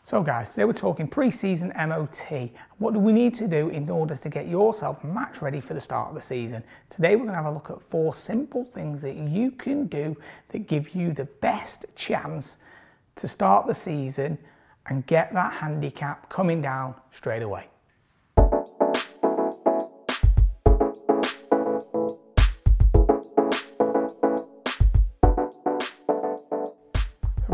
So guys, today we're talking pre-season MOT. What do we need to do in order to get yourself match ready for the start of the season? Today we're going to have a look at 4 simple things that you can do that give you the best chance to start the season and get that handicap coming down straight away.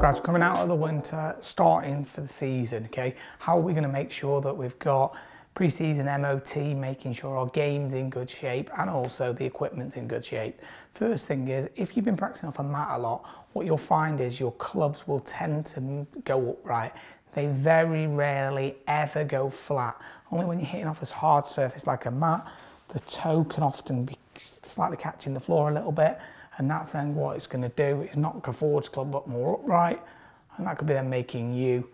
Guys, we're coming out of the winter, starting for the season, okay? How are we going to make sure that we've got pre-season MOT, making sure our game's in good shape and also the equipment's in good shape? First thing is, if you've been practicing off a mat a lot, what you'll find is your clubs will tend to go upright. They very rarely ever go flat. Only when you're hitting off a hard surface like a mat, the toe can often be slightly catching the floor a little bit. And that's then what it's going to do is knock a forwards club up more upright, and that could be then making you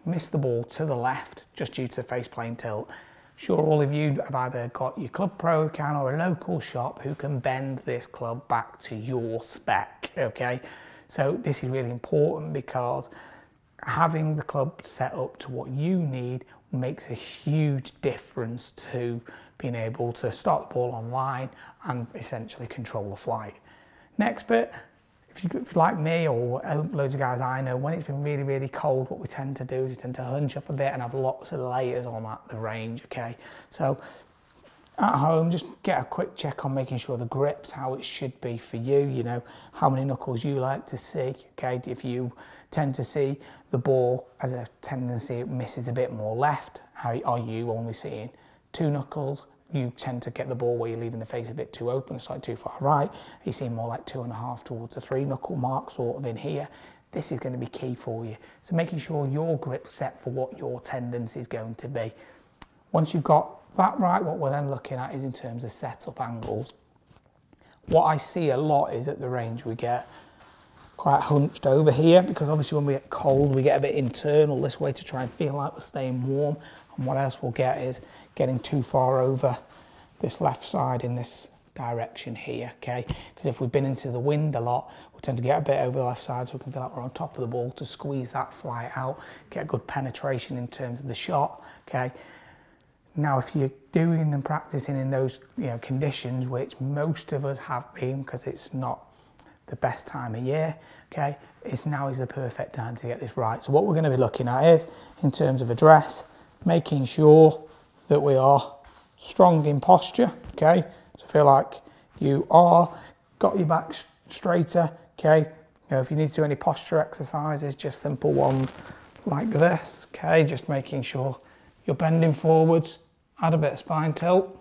miss the ball to the left just due to face plane tilt. Sure, all of you have either got your club pro can or a local shop who can bend this club back to your spec, okay? So this is really important because having the club set up to what you need makes a huge difference to being able to start the ball on line and essentially control the flight. Next bit, if you're like me or loads of guys I know, when it's been really, really cold, what we tend to do is we tend to hunch up a bit and have lots of layers on at the range, okay? So at home, just get a quick check on making sure the grip's how it should be for you, you know, how many knuckles you like to see, okay? If you tend to see the ball as a tendency, it misses a bit more left, how are you only seeing 2 knuckles? You tend to get the ball where you're leaving the face a bit too open, it's like too far right. You see more like 2.5 towards the 3 knuckle mark sort of in here. This is going to be key for you. So making sure your grip's set for what your tendency is going to be. Once you've got that right, what we're then looking at is in terms of setup angles. What I see a lot is at the range we get quite hunched over here because obviously when we get cold we get a bit internal this way to try and feel like we're staying warm. And what else we'll get is getting too far over this left side in this direction here, okay? Because if we've been into the wind a lot, we tend to get a bit over the left side so we can feel like we're on top of the ball to squeeze that flight out, get good penetration in terms of the shot, okay? Now, if you're doing and practicing in those conditions, which most of us have been because it's not the best time of year, okay, now is the perfect time to get this right. So what we're going to be looking at is, in terms of address, making sure that we are strong in posture, okay? So feel like you are, got your back straighter, okay? If you need to do any posture exercises, just simple ones like this, okay? Just making sure you're bending forwards, add a bit of spine tilt,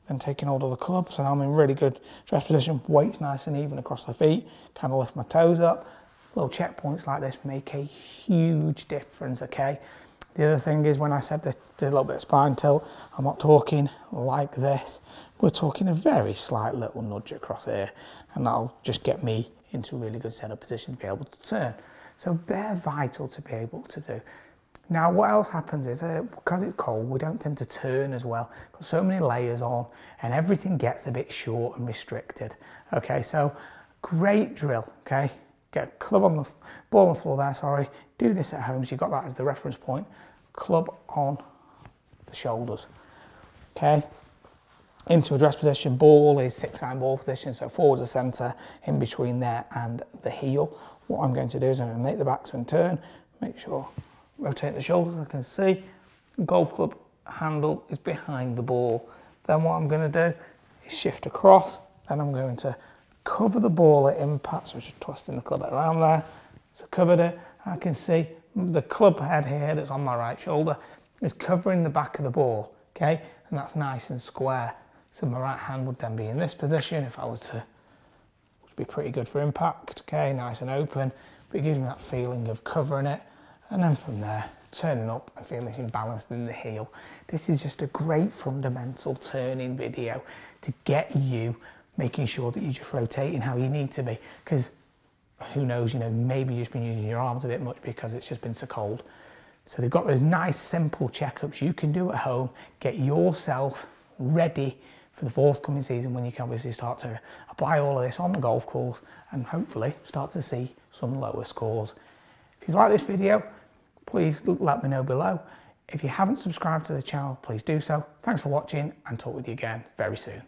then taking hold of the club. So now I'm in really good dress position, weights nice and even across the feet, kind of lift my toes up. Little checkpoints like this make a huge difference, okay? The other thing is when I said there's a little bit of spine tilt, I'm not talking like this. We're talking a very slight little nudge across here, and that'll just get me into a really good setup position to be able to turn. So they're vital to be able to do. Now what else happens is, because it's cold, we don't tend to turn as well. Got so many layers on and everything gets a bit short and restricted. Okay, so great drill, okay? Get a club on the ball on the floor there, sorry. Do this at home so you've got that as the reference point. Club on the shoulders, okay? Into address position, ball is 6-iron ball position, so forwards the centre, in between there and the heel. What I'm going to do is I'm going to make the backswing turn, make sure, rotate the shoulders, I can see. Golf club handle is behind the ball. Then what I'm going to do is shift across, then I'm going to cover the ball at impact, so just twisting the club around there. So covered it, I can see the club head here that's on my right shoulder is covering the back of the ball, okay? And that's nice and square. So my right hand would then be in this position if I was to, which would be pretty good for impact, okay? Nice and open, but it gives me that feeling of covering it. And then from there, turning up and feeling balanced in the heel. This is just a great fundamental turning video to get you making sure that you're just rotating how you need to be, because who knows, maybe you've just been using your arms a bit much because it's just been so cold. So they've got those nice simple checkups you can do at home, get yourself ready for the forthcoming season when you can obviously start to apply all of this on the golf course and hopefully start to see some lower scores. If you like this video, please let me know below. If you haven't subscribed to the channel, please do so. Thanks for watching, and talk with you again very soon.